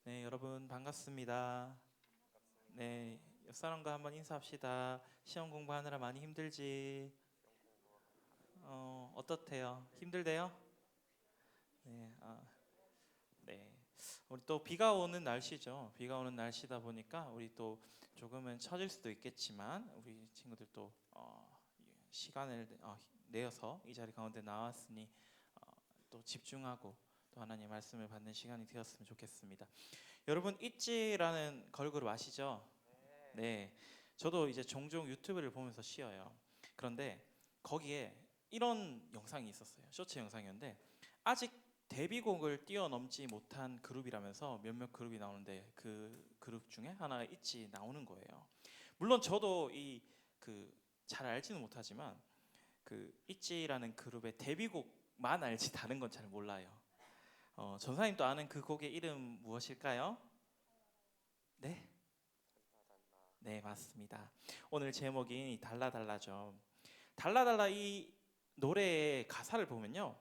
네, 여러분 반갑습니다. 네, 옆 사람과 한번 인사합시다. 시험 공부하느라 많이 힘들지? 어떻대요? 힘들대요? 네, 네. 우리 또 비가 오는 날씨죠. 비가 오는 날씨다 보니까 우리 또 조금은 처질 수도 있겠지만 우리 친구들 또 시간을 내어서 이 자리 가운데 나왔으니 어, 또 집중하고 또 하나님 말씀을 받는 시간이 되었으면 좋겠습니다. 여러분 있지라는 걸그룹 아시죠? 네, 저도 이제 종종 유튜브를 보면서 쉬어요. 그런데 거기에 이런 영상이 있었어요. 쇼츠 영상이었는데 아직 데뷔곡을 뛰어넘지 못한 그룹이라면서 몇몇 그룹이 나오는데 그 그룹 중에 하나가 있지 나오는 거예요. 물론 저도 이 그 잘 알지는 못하지만 그 있지라는 그룹의 데뷔곡만 알지 다른 건 잘 몰라요. 전사님도 아는 그 곡의 이름 무엇일까요? 네? 네, 맞습니다. 오늘 제목인 이 달라달라죠. 달라달라 이 노래의 가사를 보면요.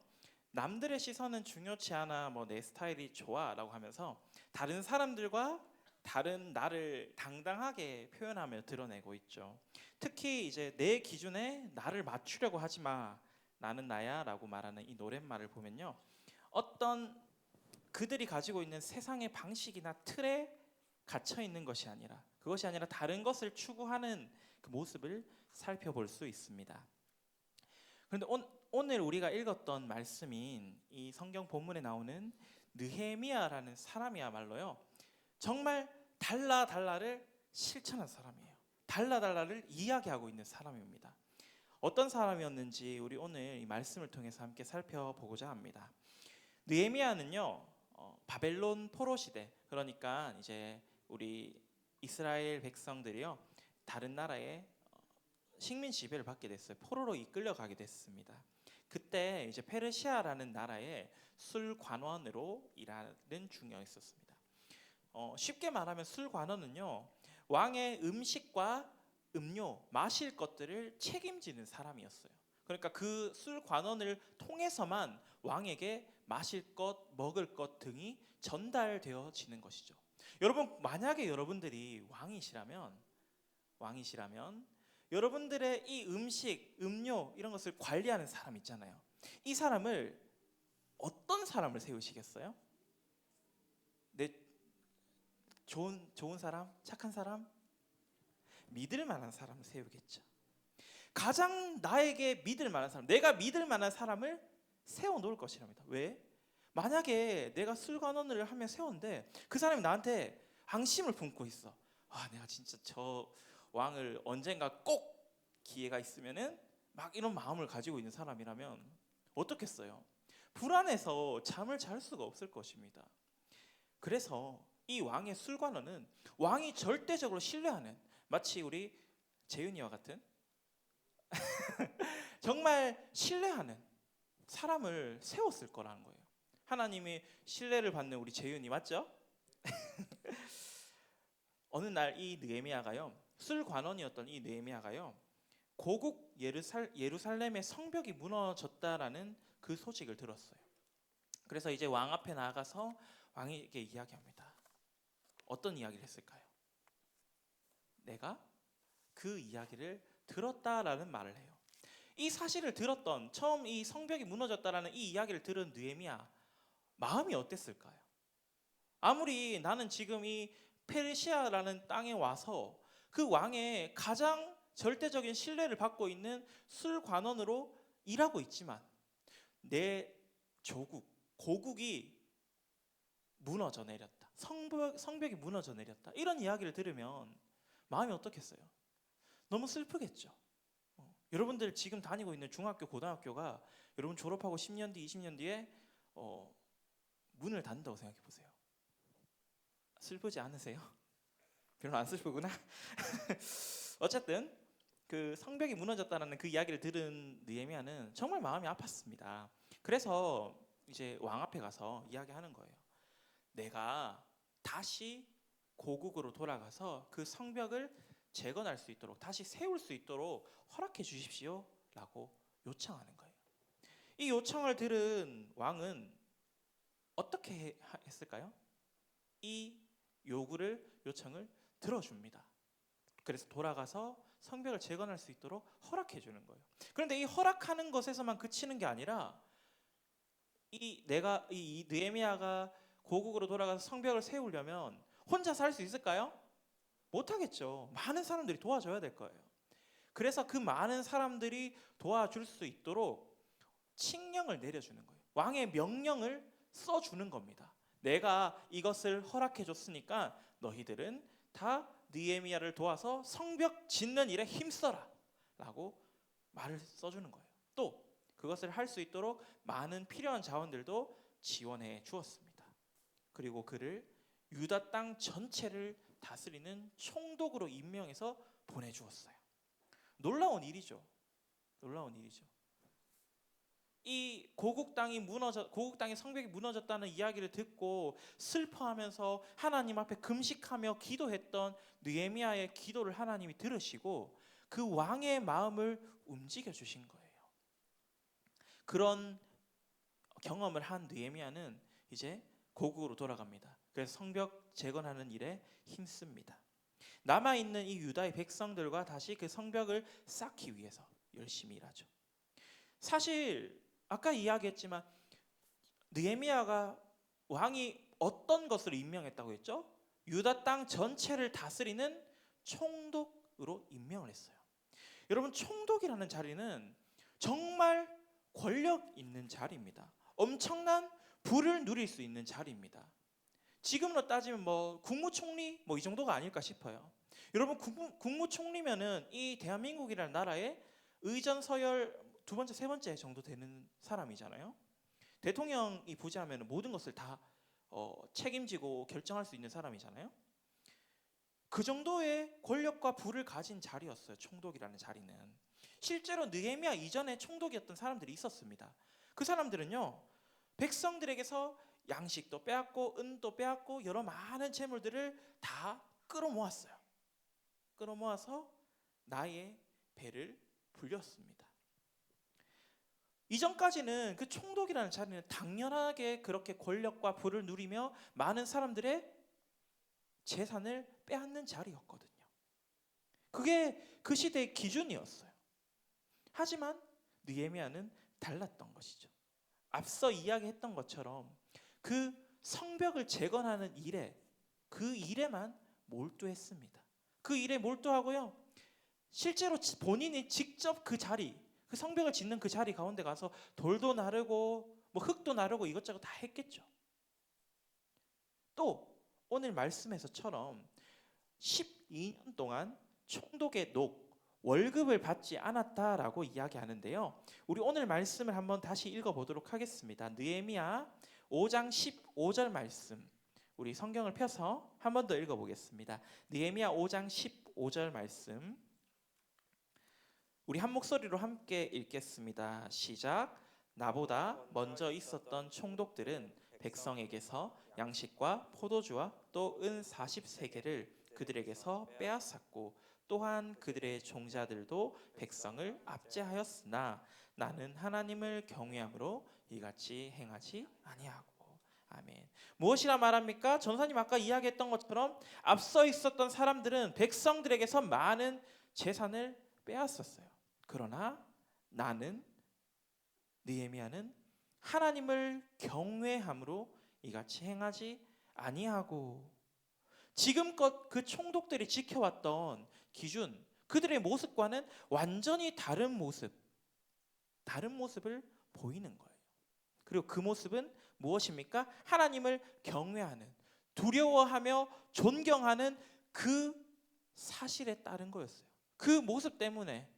남들의 시선은 중요치 않아, 뭐 내 스타일이 좋아라고 하면서 다른 사람들과 다른 나를 당당하게 표현하며 드러내고 있죠. 특히 이제 내 기준에 나를 맞추려고 하지 마. 나는 나야라고 말하는 이 노랫말을 보면요. 어떤 그들이 가지고 있는 세상의 방식이나 틀에 갇혀 있는 것이 아니라 그것이 아니라 다른 것을 추구하는 그 모습을 살펴볼 수 있습니다. 그런데 오늘 우리가 읽었던 말씀인 이 성경 본문에 나오는 느헤미야라는 사람이야말로요. 정말 달라달라를 실천한 사람이에요. 달라달라를 이야기하고 있는 사람입니다. 어떤 사람이었는지 우리 오늘 이 말씀을 통해서 함께 살펴보고자 합니다. 느헤미야는요 바벨론 포로 시대, 그러니까 이제 우리 이스라엘 백성들이요 다른 나라에 식민 지배를 받게 됐어요. 포로로 이끌려 가게 됐습니다. 그때 이제 페르시아라는 나라의 술관원으로 일하는 중이었습니다. 쉽게 말하면 술관원은요 왕의 음식과 음료, 마실 것들을 책임지는 사람이었어요. 그러니까 그 술관원을 통해서만 왕에게 마실 것, 먹을 것 등이 전달되어지는 것이죠. 여러분, 만약에 여러분들이 왕이시라면 여러분들의 이 음식, 음료 이런 것을 관리하는 사람 있잖아요. 이 사람을 어떤 사람을 세우시겠어요? 내 좋은 사람, 착한 사람, 믿을 만한 사람을 세우겠죠. 가장 나에게 믿을 만한 사람, 내가 믿을 만한 사람을 세워 놓을 것이랍니다. 왜? 만약에 내가 술관원을 하면 세웠는데 그 사람이 나한테 앙심을 품고 있어. 내가 진짜 저 왕을 언젠가 꼭 기회가 있으면은 막 이런 마음을 가지고 있는 사람이라면 어떻겠어요? 불안해서 잠을 잘 수가 없을 것입니다. 그래서 이 왕의 술관원은 왕이 절대적으로 신뢰하는, 마치 우리 재윤이와 같은 정말 신뢰하는 사람을 세웠을 거라는 거예요. 하나님이 신뢰를 받는 우리 재윤이 맞죠? 어느 날 이 느헤미야가요, 술관원이었던 이 느헤미야가요, 고국 예루살렘의 성벽이 무너졌다라는 그 소식을 들었어요. 그래서 이제 왕 앞에 나가서 왕에게 이야기합니다. 어떤 이야기를 했을까요? 내가 그 이야기를 들었다라는 말을 해요. 이 사실을 들었던, 처음 이 성벽이 무너졌다라는 이 이야기를 들은 느헤미야 마음이 어땠을까요? 아무리 나는 지금 이 페르시아라는 땅에 와서 그 왕의 가장 절대적인 신뢰를 받고 있는 술관원으로 일하고 있지만 내 조국, 고국이 무너져 내렸다. 성벽이 무너져 내렸다. 이런 이야기를 들으면 마음이 어떻겠어요? 너무 슬프겠죠. 여러분들 지금 다니고 있는 중학교, 고등학교가 여러분 졸업하고 10년 뒤, 20년 뒤에 어, 문을 닫는다고 생각해 보세요. 슬프지 않으세요? 별로 안 슬프구나. 어쨌든 그 성벽이 무너졌다는 그 이야기를 들은 느헤미야는 정말 마음이 아팠습니다. 그래서 이제 왕 앞에 가서 이야기하는 거예요. 내가 다시 고국으로 돌아가서 그 성벽을 재건할 수 있도록, 다시 세울 수 있도록 허락해 주십시오라고 요청하는 거예요. 이 요청을 들은 왕은 어떻게 했을까요? 이 요청을 들어줍니다. 그래서 돌아가서 성벽을 재건할 수 있도록 허락해 주는 거예요. 그런데 이 허락하는 것에서만 그치는 게 아니라 이 느헤미야가 고국으로 돌아가서 성벽을 세우려면 혼자서 할 수 있을까요? 못하겠죠. 많은 사람들이 도와줘야 될 거예요. 그래서 그 많은 사람들이 도와줄 수 있도록 칙령을 내려주는 거예요. 왕의 명령을 써주는 겁니다. 내가 이것을 허락해 줬으니까 너희들은 다 느헤미야를 도와서 성벽 짓는 일에 힘써라 라고 말을 써주는 거예요. 또 그것을 할 수 있도록 많은 필요한 자원들도 지원해 주었습니다. 그리고 그를 유다 땅 전체를 다스리는 총독으로 임명해서 보내주었어요. 놀라운 일이죠. 놀라운 일이죠. 이 고국 땅의 성벽이 무너졌다는 이야기를 듣고 슬퍼하면서 하나님 앞에 금식하며 기도했던 느헤미야의 기도를 하나님이 들으시고 그 왕의 마음을 움직여 주신 거예요. 그런 경험을 한 느헤미야는 이제 고국으로 돌아갑니다. 그래서 성벽 재건하는 일에 힘씁니다. 남아있는 이 유다의 백성들과 다시 그 성벽을 쌓기 위해서 열심히 일하죠. 사실 아까 이야기했지만 느헤미야가 왕이 어떤 것으로 임명했다고 했죠? 유다 땅 전체를 다스리는 총독으로 임명을 했어요. 여러분, 총독이라는 자리는 정말 권력 있는 자리입니다. 엄청난 부를 누릴 수 있는 자리입니다. 지금으로 따지면 국무총리 이 정도가 아닐까 싶어요. 여러분, 국무총리면은 이 대한민국이라는 나라의 의전 서열 두 번째, 세 번째 정도 되는 사람이잖아요. 대통령이 부재하면 모든 것을 다 책임지고 결정할 수 있는 사람이잖아요. 그 정도의 권력과 부를 가진 자리였어요. 총독이라는 자리는. 실제로 느헤미야 이전에 총독이었던 사람들이 있었습니다. 그 사람들은요, 백성들에게서 양식도 빼앗고 은도 빼앗고 여러 많은 재물들을 다 끌어모았어요. 끌어모아서 나의 배를 불렸습니다. 이전까지는 그 총독이라는 자리는 당연하게 그렇게 권력과 부를 누리며 많은 사람들의 재산을 빼앗는 자리였거든요. 그게 그 시대의 기준이었어요. 하지만 느헤미야는 달랐던 것이죠. 앞서 이야기했던 것처럼 그 성벽을 재건하는 일에, 그 일에만 몰두했습니다. 그 일에 몰두하고요, 실제로 본인이 직접 그 자리, 그 성벽을 짓는 그 자리 가운데 가서 돌도 나르고 흙도 나르고 이것저것 다 했겠죠. 또 오늘 말씀에서처럼 12년 동안 총독의 월급을 받지 않았다라고 이야기하는데요. 우리 오늘 말씀을 한번 다시 읽어보도록 하겠습니다. 느헤미야 5장 15절 말씀, 우리 성경을 펴서 한 번 더 읽어보겠습니다. 느헤미야 5장 15절 말씀, 우리 한 목소리로 함께 읽겠습니다. 시작. 나보다 먼저 있었던 총독들은 백성에게서 양식과 포도주와 또 은 40세겔을 그들에게서 빼앗았고 또한 그들의 종자들도 백성을 압제하였으나 나는 하나님을 경외함으로 이같이 행하지 아니하고. 아멘. 무엇이라 말합니까? 전사님 아까 이야기했던 것처럼 앞서 있었던 사람들은 백성들에게서 많은 재산을 빼앗았어요. 그러나 나는, 느헤미야는 하나님을 경외함으로 이같이 행하지 아니하고. 지금껏 그 총독들이 지켜왔던 기준, 그들의 모습과는 완전히 다른 모습을 보이는 거예요. 그리고 그 모습은 무엇입니까? 하나님을 경외하는, 두려워하며 존경하는 그 사실에 따른 거였어요. 그 모습 때문에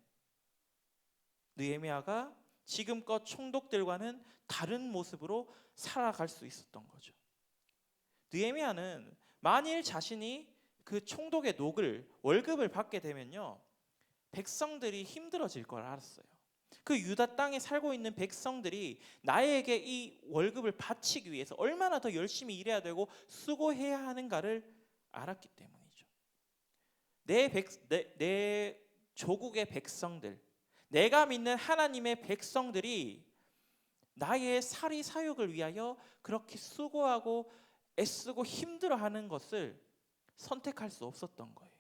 느헤미야가 지금껏 총독들과는 다른 모습으로 살아갈 수 있었던 거죠. 느헤미야는 만일 자신이 그 총독의 월급을 받게 되면요, 백성들이 힘들어질 걸 알았어요. 그 유다 땅에 살고 있는 백성들이 나에게 이 월급을 바치기 위해서 얼마나 더 열심히 일해야 되고 수고해야 하는가를 알았기 때문이죠. 내 조국의 백성들, 내가 믿는 하나님의 백성들이 나의 사리 사욕을 위하여 그렇게 수고하고 애쓰고 힘들어하는 것을 선택할 수 없었던 거예요.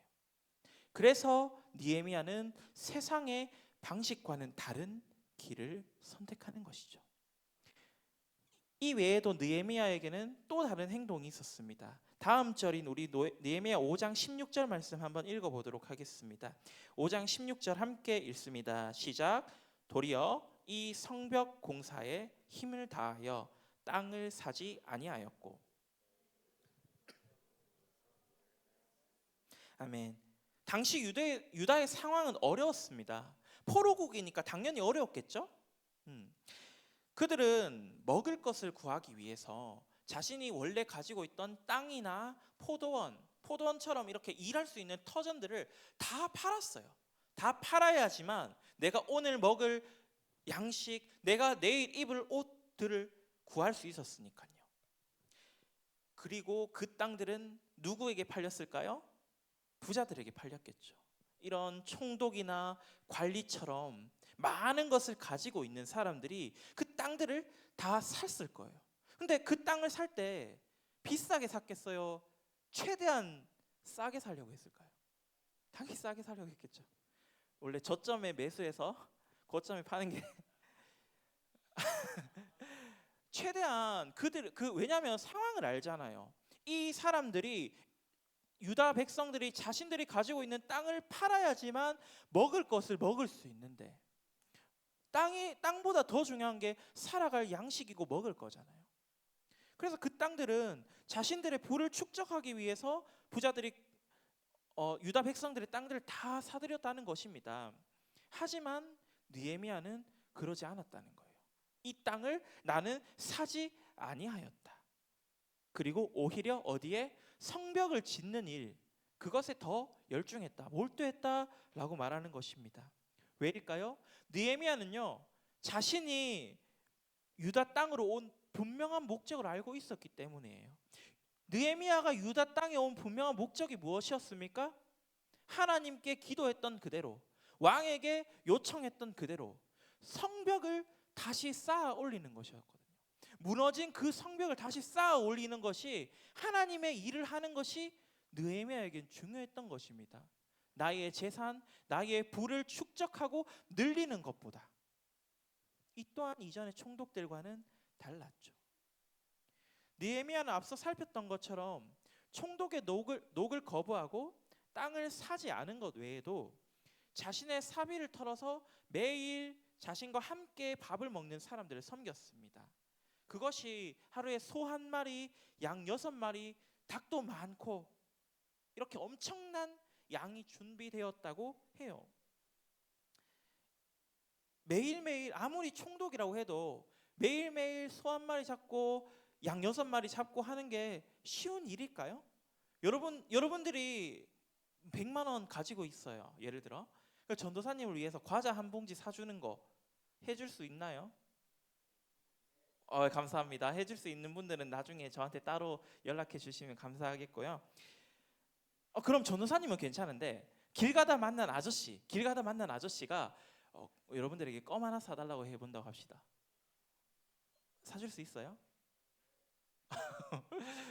그래서 느헤미야는 세상의 방식과는 다른 길을 선택하는 것이죠. 이 외에도 느헤미야에게는 또 다른 행동이 있었습니다. 다음 절인 우리 느헤미야 5장 16절 말씀 한번 읽어보도록 하겠습니다. 5장 16절 함께 읽습니다. 시작. 도리어 이 성벽 공사에 힘을 다하여 땅을 사지 아니하였고. 아멘. 당시 유다의 상황은 어려웠습니다. 포로국이니까 당연히 어려웠겠죠. 그들은 먹을 것을 구하기 위해서 자신이 원래 가지고 있던 땅이나 포도원처럼 이렇게 일할 수 있는 터전들을 다 팔았어요. 다 팔아야지만 내가 오늘 먹을 양식, 내가 내일 입을 옷들을 구할 수 있었으니까요. 그리고 그 땅들은 누구에게 팔렸을까요? 부자들에게 팔렸겠죠. 이런 총독이나 관리처럼 많은 것을 가지고 있는 사람들이 그 땅들을 다 샀을 거예요. 근데 그 땅을 살 때 비싸게 샀겠어요? 최대한 싸게 살려고 했을까요? 당연히 싸게 살려고 했겠죠. 원래 저점에 매수해서 고점에 파는 게 최대한 왜냐하면 상황을 알잖아요. 이 사람들이 유다 백성들이 자신들이 가지고 있는 땅을 팔아야지만 먹을 것을 먹을 수 있는데 땅보다 더 중요한 게 살아갈 양식이고 먹을 거잖아요. 그래서 그 땅들은 자신들의 부를 축적하기 위해서 부자들이 유다 백성들의 땅들을 다 사들였다는 것입니다. 하지만 느헤미야는 그러지 않았다는 거예요. 이 땅을 나는 사지 아니하였다. 그리고 오히려 어디에? 성벽을 짓는 일, 그것에 더 열중했다, 몰두했다라고 말하는 것입니다. 왜일까요? 느헤미야는요, 자신이 유다 땅으로 온 분명한 목적을 알고 있었기 때문이에요. 느헤미야가 유다 땅에 온 분명한 목적이 무엇이었습니까? 하나님께 기도했던 그대로, 왕에게 요청했던 그대로 성벽을 다시 쌓아 올리는 것이었거든요. 무너진 그 성벽을 다시 쌓아 올리는 것이, 하나님의 일을 하는 것이 느헤미야에겐 중요했던 것입니다. 나의 재산, 나의 부를 축적하고 늘리는 것보다. 이 또한 이전의 총독들과는 달랐죠. 느헤미야는 앞서 살폈던 것처럼 총독의 녹을 거부하고 땅을 사지 않은 것 외에도 자신의 사비를 털어서 매일 자신과 함께 밥을 먹는 사람들을 섬겼습니다. 그것이 하루에 소 1마리, 양 6마리, 닭도 많고 이렇게 엄청난 양이 준비되었다고 해요. 매일매일 아무리 총독이라고 해도 매일매일 소 1마리 잡고 양 6마리 잡고 하는 게 쉬운 일일까요? 여러분들이 100만 원 가지고 있어요. 예를 들어 전도사님을 위해서 과자 한 봉지 사주는 거 해줄 수 있나요? 감사합니다. 해줄 수 있는 분들은 나중에 저한테 따로 연락해 주시면 감사하겠고요. 그럼 전도사님은 괜찮은데 길 가다 만난 아저씨가 여러분들에게 껌 하나 사달라고 해본다고 합시다. 사줄 수 있어요?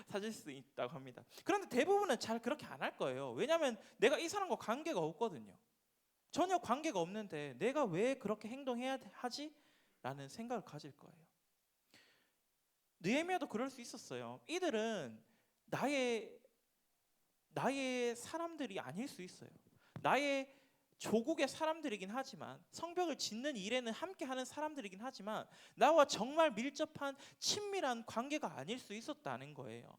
사줄 수 있다고 합니다. 그런데 대부분은 잘 그렇게 안 할 거예요. 왜냐하면 내가 이 사람과 관계가 없거든요. 전혀 관계가 없는데 내가 왜 그렇게 행동해야 하지? 라는 생각을 가질 거예요. 느헤미야도 그럴 수 있었어요. 이들은 나의 사람들이 아닐 수 있어요. 나의 조국의 사람들이긴 하지만, 성벽을 짓는 일에는 함께하는 사람들이긴 하지만 나와 정말 밀접한 친밀한 관계가 아닐 수 있었다는 거예요.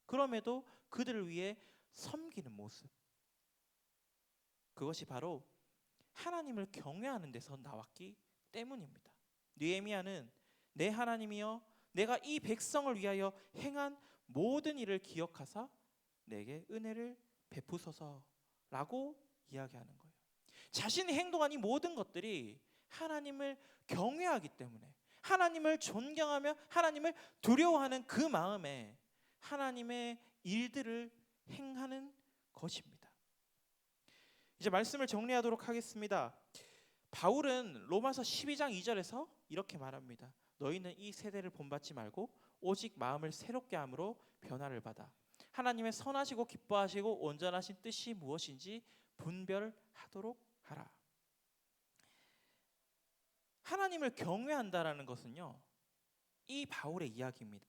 그럼에도 그들을 위해 섬기는 모습, 그것이 바로 하나님을 경외하는 데서 나왔기 때문입니다. 느헤미야는 내 하나님이여, 내가 이 백성을 위하여 행한 모든 일을 기억하사 내게 은혜를 베푸소서라고 이야기하는 거예요. 자신이 행동한 이 모든 것들이 하나님을 경외하기 때문에, 하나님을 존경하며 하나님을 두려워하는 그 마음에 하나님의 일들을 행하는 것입니다. 이제 말씀을 정리하도록 하겠습니다. 바울은 로마서 12장 2절에서 이렇게 말합니다. 너희는 이 세대를 본받지 말고 오직 마음을 새롭게 함으로 변화를 받아 하나님의 선하시고 기뻐하시고 온전하신 뜻이 무엇인지 분별하도록 하라. 하나님을 경외한다라는 것은요, 이 바울의 이야기입니다.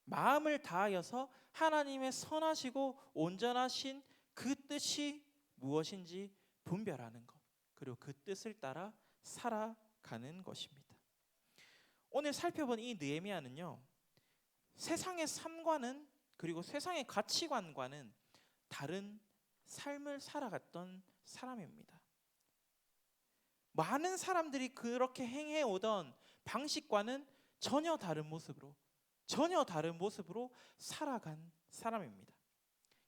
마음을 다하여서 하나님의 선하시고 온전하신 그 뜻이 무엇인지 분별하는 것, 그리고 그 뜻을 따라 살아가는 것입니다. 오늘 살펴본 이 느헤미야는요, 세상의 삶과는, 그리고 세상의 가치관과는 다른 삶을 살아갔던 사람입니다. 많은 사람들이 그렇게 행해오던 방식과는 전혀 다른 모습으로 살아간 사람입니다.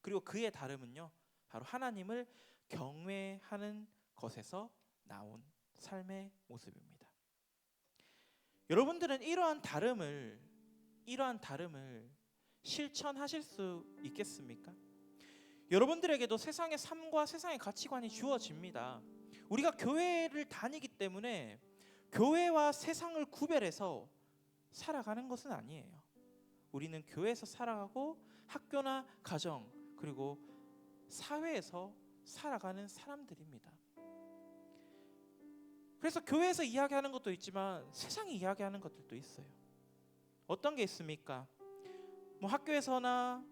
그리고 그의 다름은요, 바로 하나님을 경외하는 것에서 나온 삶의 모습입니다. 여러분들은 이러한 다름을 실천하실 수 있겠습니까? 여러분들에게도 세상의 삶과 세상의 가치관이 주어집니다. 우리가 교회를 다니기 때문에 교회와 세상을 구별해서 살아가는 것은 아니에요. 우리는 교회에서 살아가고 학교나 가정, 그리고 사회에서 살아가는 사람들입니다. 그래서 교회에서 이야기하는 것도 있지만 세상이 이야기하는 것들도 있어요. 어떤 게 있습니까? 학교에서나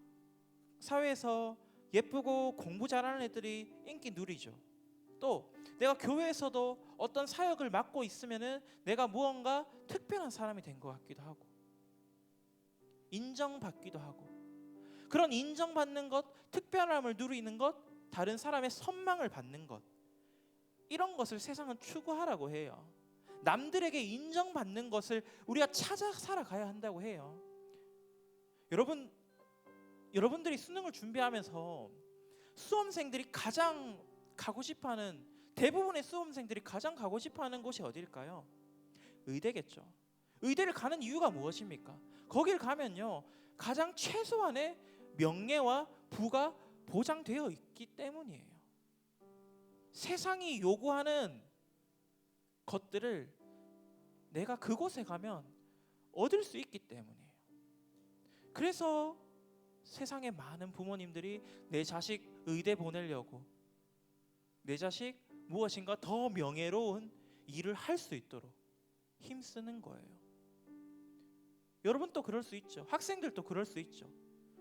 사회에서 예쁘고 공부 잘하는 애들이 인기 누리죠. 또 내가 교회에서도 어떤 사역을 맡고 있으면은 내가 무언가 특별한 사람이 된 것 같기도 하고, 인정받기도 하고, 그런 인정받는 것, 특별함을 누리는 것, 다른 사람의 선망을 받는 것, 이런 것을 세상은 추구하라고 해요. 남들에게 인정받는 것을 우리가 찾아 살아가야 한다고 해요. 여러분들이 수능을 준비하면서 수험생들이 가장 가고 싶어하는, 대부분의 수험생들이 가장 가고 싶어하는 곳이 어디일까요? 의대겠죠. 의대를 가는 이유가 무엇입니까? 거길 가면요, 가장 최소한의 명예와 부가 보장되어 있기 때문이에요. 세상이 요구하는 것들을 내가 그곳에 가면 얻을 수 있기 때문이에요. 그래서 세상의 많은 부모님들이 내 자식 의대 보내려고, 내 자식 무엇인가 더 명예로운 일을 할 수 있도록 힘쓰는 거예요. 여러분도 그럴 수 있죠. 학생들도 그럴 수 있죠.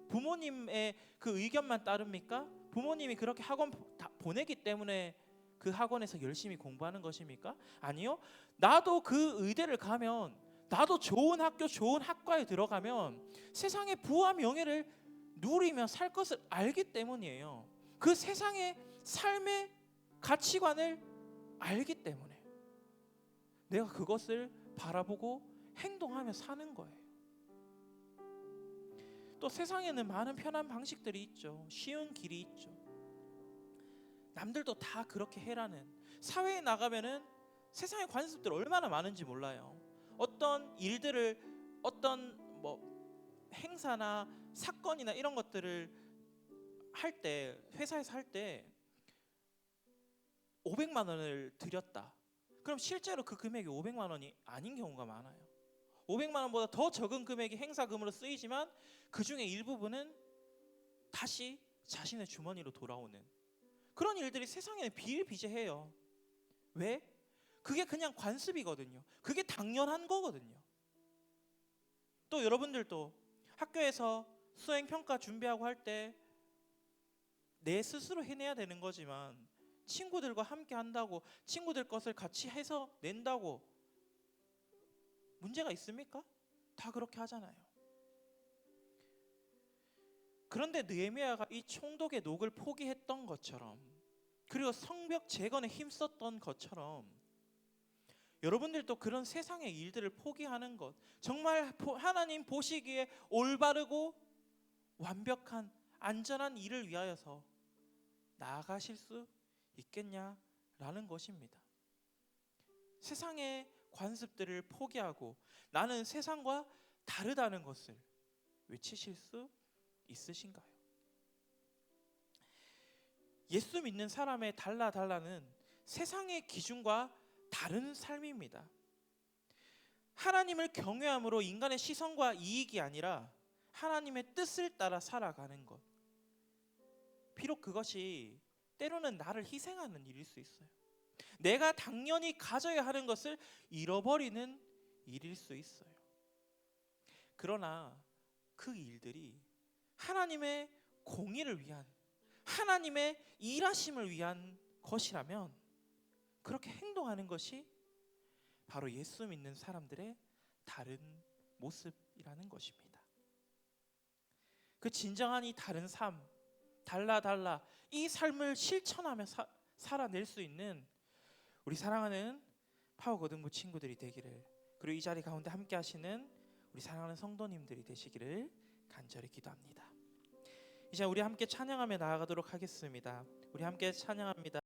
부모님의 그 의견만 따릅니까? 부모님이 그렇게 학원 보내기 때문에 그 학원에서 열심히 공부하는 것입니까? 아니요. 나도 그 의대를 가면, 나도 좋은 학교, 좋은 학과에 들어가면 세상의 부와 명예를 누리며 살 것을 알기 때문이에요. 그 세상의 삶의 가치관을 알기 때문에 내가 그것을 바라보고 행동하며 사는 거예요. 또 세상에는 많은 편한 방식들이 있죠. 쉬운 길이 있죠. 남들도 다 그렇게 해라는. 사회에 나가면은 세상의 관습들 얼마나 많은지 몰라요. 어떤 일들을, 어떤 행사나 사건이나 이런 것들을 할 때, 회사에서 할 때 500만 원을 들였다. 그럼 실제로 그 금액이 500만 원이 아닌 경우가 많아요. 500만 원보다 더 적은 금액이 행사금으로 쓰이지만 그 중에 일부분은 다시 자신의 주머니로 돌아오는 그런 일들이 세상에 비일비재해요. 왜? 그게 그냥 관습이거든요. 그게 당연한 거거든요. 또 여러분들도 학교에서 수행평가 준비하고 할 때 내 스스로 해내야 되는 거지만 친구들과 함께 한다고, 친구들 것을 같이 해서 낸다고 문제가 있습니까? 다 그렇게 하잖아요. 그런데 느헤미야가 이 총독의 녹을 포기했던 것처럼, 그리고 성벽 재건에 힘썼던 것처럼 여러분들도 그런 세상의 일들을 포기하는 것, 정말 하나님 보시기에 올바르고 완벽한 안전한 일을 위하여서 나아가실 수 있겠냐라는 것입니다. 세상의 관습들을 포기하고 나는 세상과 다르다는 것을 외치실 수 있으신가요? 예수 믿는 사람의 달라는 세상의 기준과 다른 삶입니다. 하나님을 경외함으로 인간의 시선과 이익이 아니라 하나님의 뜻을 따라 살아가는 것. 비록 그것이 때로는 나를 희생하는 일일 수 있어요. 내가 당연히 가져야 하는 것을 잃어버리는 일일 수 있어요. 그러나 그 일들이 하나님의 공의를 위한, 하나님의 일하심을 위한 것이라면 그렇게 행동하는 것이 바로 예수 믿는 사람들의 다른 모습이라는 것입니다. 그 진정한 이 다른 삶, 달라 이 삶을 실천하며 살아낼 수 있는 우리 사랑하는 파워거든부 친구들이 되기를, 그리고 이 자리 가운데 함께 하시는 우리 사랑하는 성도님들이 되시기를 간절히 기도합니다. 이제 우리 함께 찬양하며 나아가도록 하겠습니다. 우리 함께 찬양합니다.